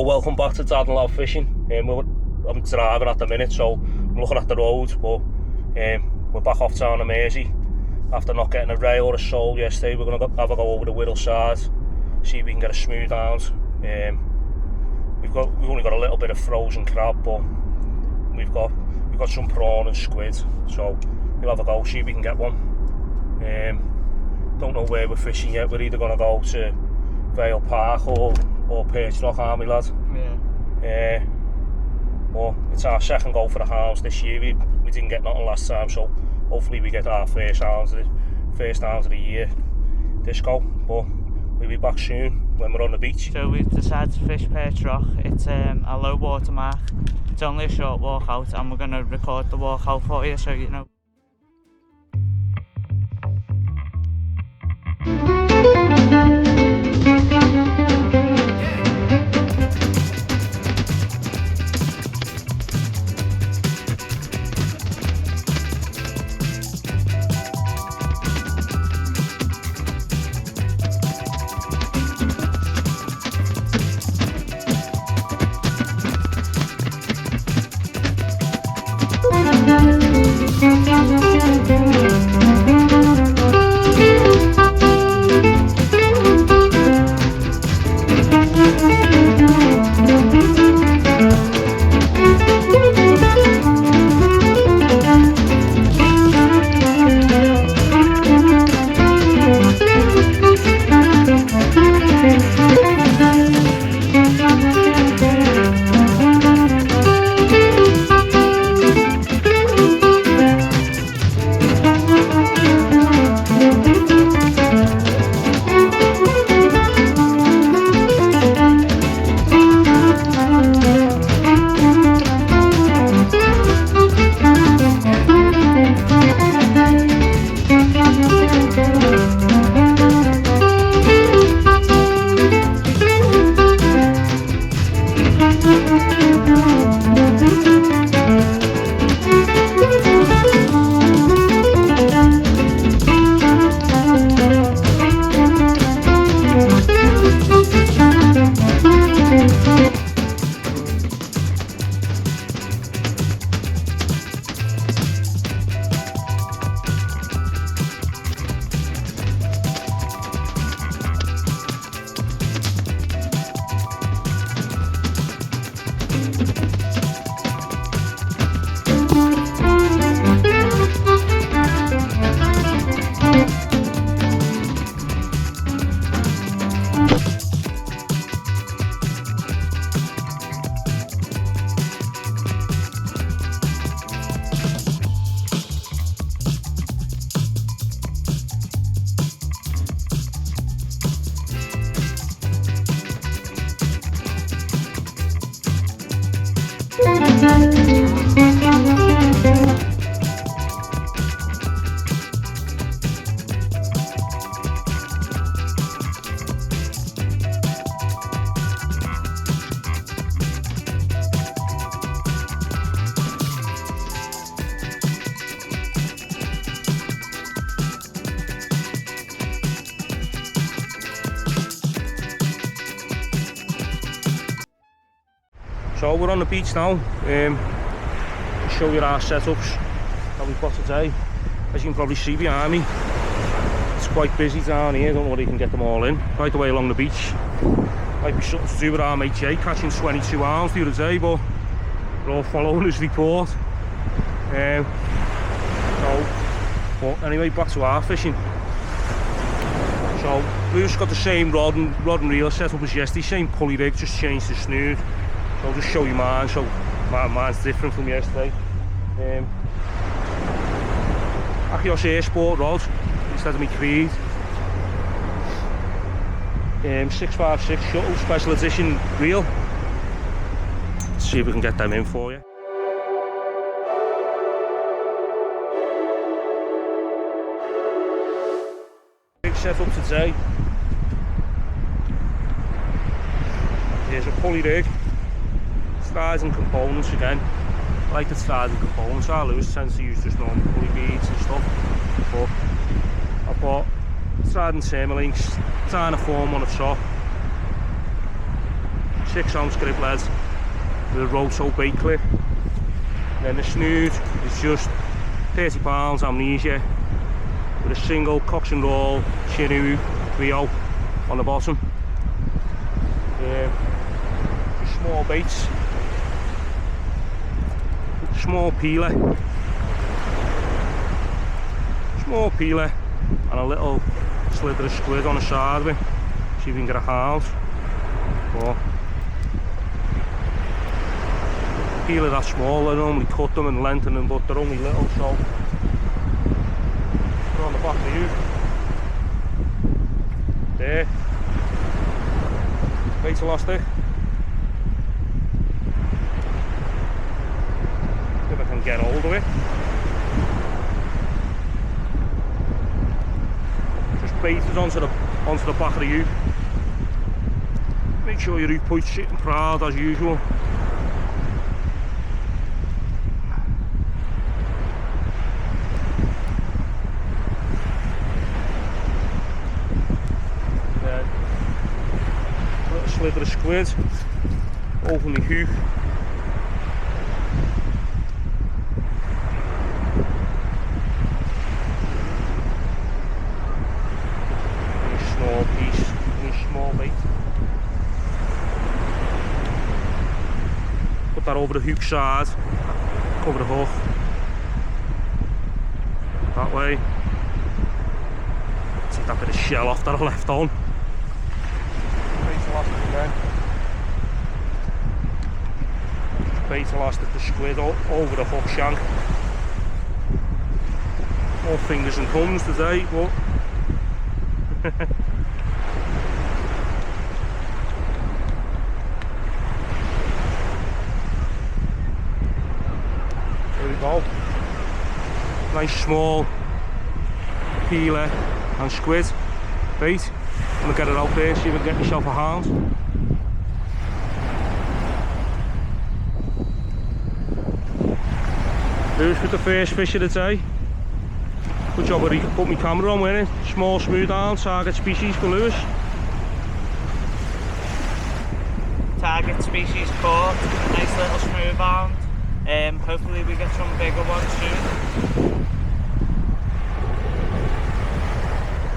welcome back to Dad and Lad Fishing. I'm driving at the minute, so I'm looking at the road, but we're back off town to Mersey. After not getting a rail or a sole yesterday, we're going to have a go over the Whittle side, see if we can get a smooth hound. We've only got a little bit of frozen crab, but we've got some prawn and squid, so we'll have a go, see if we can get one. Don't know where we're fishing yet. We're either going to go to Vale Park or Perch Rock, aren't we, lad? Yeah. Well, it's our second go for the hounds this year. We didn't get nothing last time, so hopefully we get our first hounds of the year this go. But we'll be back soon when we're on the beach. So we've decided to fish Perch Rock. It's a low water mark. It's only a short walk out, and we're going to record the walk out for you so you know. So we're on the beach now. I'll show you our setups that we've got today. As you can probably see behind me, it's quite busy down here. I don't know whether you can get them all in. Right the way along the beach. Might be something to do with our mate Jay catching 22 hounds the other day, but we're all following his report. But anyway, back to our fishing. So we've just got the same rod and reel setup as yesterday, same pulley rig, just changed the snood. So I'll just show you mine. So mine's different from yesterday. Achios Air Sport rod instead of my Creed. 656 shuttle special edition reel. Let's see if we can get them in for you. Big setup today. Here's a pulley rig. Styles and components again. I like the styles and components. Our Lewis tends to use just normal pulley beads and stuff. But I've got Trident Thermalinks, Dynaform on the top, 6-ounce grip lead with a roto bait clip. Then the snood is just £30 amnesia with a single Cox and Roll Chinook Rio on the bottom. Just small baits, small peeler, and a little slither of squid on the side of it. See if we can get a hound. But peeler that small, I normally cut them and lengthen them, but they're only little, so they're on the back of the hook. There. Bait elastic. See if I can get hold of it. Just bait it onto the back of the hook. Make sure your hook point's sitting proud as usual. Then a little slither of squid. Open the hook. Small piece, small bait. Put that over the hook side, cover the hook that way. Take that bit of shell off that I left on. Bait elastic again. Bait elastic the squid over the hook shank. More fingers and thumbs today, but there we go. Nice small peeler and squid bait. I'm gonna get it out there, see if I can get myself a hound. Here's with the first fish of the day. Good job I put my camera on with it. Small smooth hound, target species for Lewis. Target species caught, nice little smooth hound. Hopefully we get some bigger ones soon.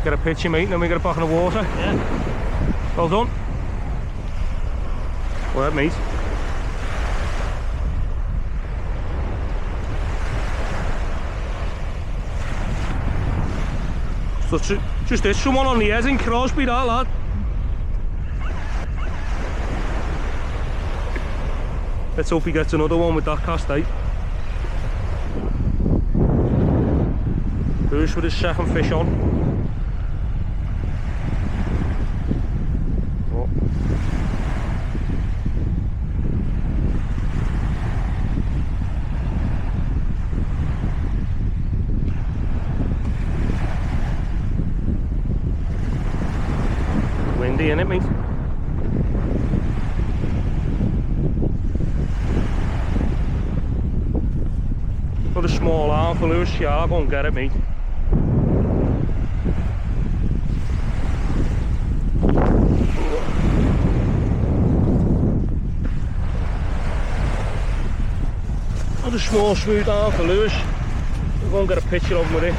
Get a picture, mate, and then we get it back in the water. Yeah. Well done. Well, mate. So just there's someone on the edge in Crosby, that lad. Let's hope he gets another one with that cast, eh? Who's with his second fish on? Oh. Windy, innit, mate? Got a small arm for Lewis, yeah, I'll go and get it, mate. Got a small smooth arm for Lewis. We'll go and get a picture of him with it.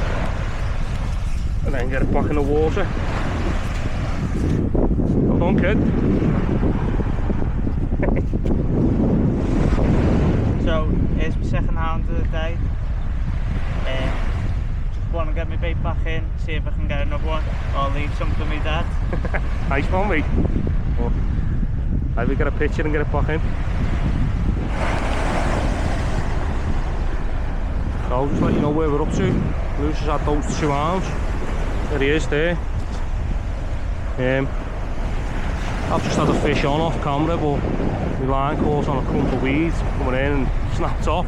And then get it back in the water. Well done, kid. So here's my second hound of the day. Just want to get my bait back in, see if I can get another one, or leave some for my dad. Nice one, mate. Well, I will get a picture and get it back in. So I'll just let you know where we're up to. Lewis has had those 2 hounds. There he is there. I've just had a fish on off camera, but my line caught on a clump of weeds coming in and snapped off.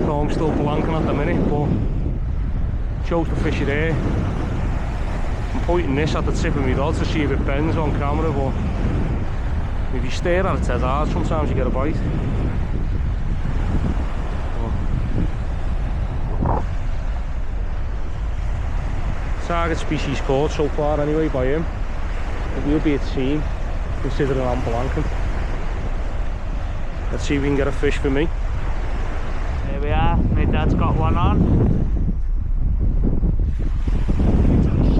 So I'm still blanking at the minute, but chose to fish it there. I'm pointing this at the tip of my rod to see if it bends on camera, but if you stare at it dead hard, sometimes you get a bite. Target species caught so far anyway by him. It will be a team, considering I'm blanking. Let's see if we can get a fish for me. Here we are, my dad's got one on.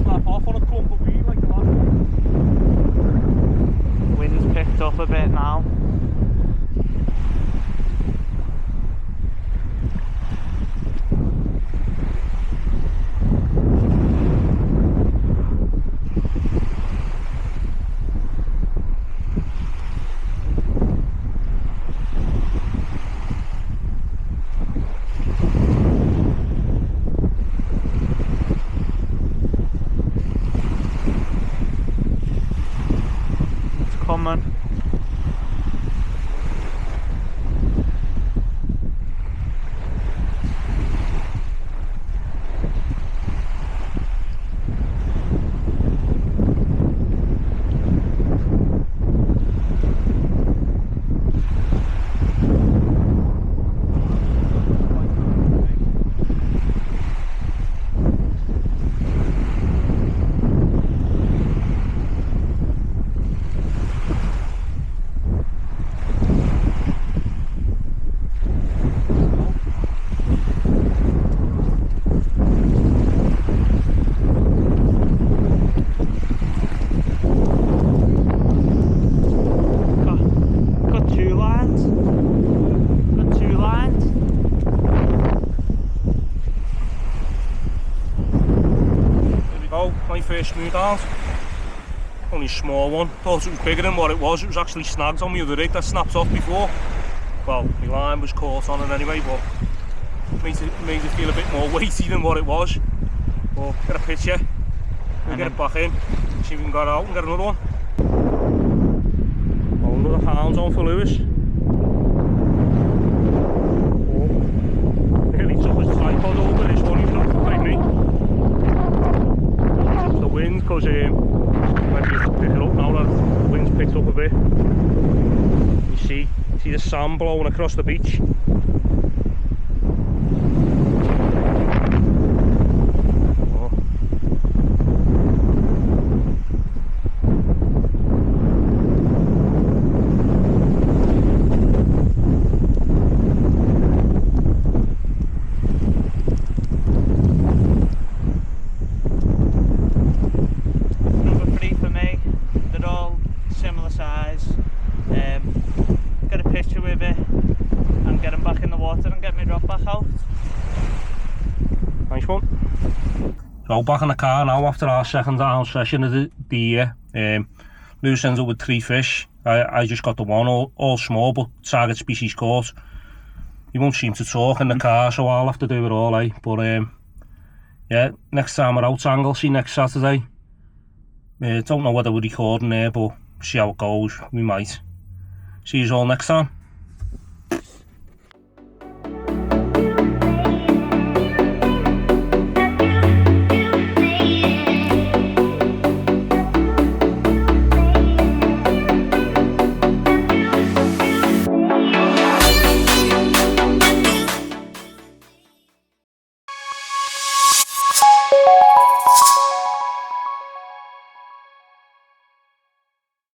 Snap off on a clump of weed like the last one. Wind's picked up a bit now. Coming. My first smooth hound. Only a small one. Thought it was bigger than what it was. It was actually snagged on my other rig that snapped off before. Well, my line was caught on it anyway, but made it feel a bit more weighty than what it was. But get a picture, we'll get it back in, see if we can get it out and get another one. Oh, another hound on for Lewis. Oh, nearly took his tripod over this one, he's not like me. The wind, because when you pick it up now that the wind's picked up a bit, you see the sand blowing across the beach. Get a picture with it and get him back in the water and get me drop back out. Nice one. So back in the car now after our second hound session of the year. Lewis ends up with 3 fish. I just got the one, all small but target species caught. He won't seem to talk in the car, so I'll have to do it all, eh? But yeah, next time we're out, Anglesey next Saturday. Don't know whether we're recording there, but see how it goes, we might. See you all next time.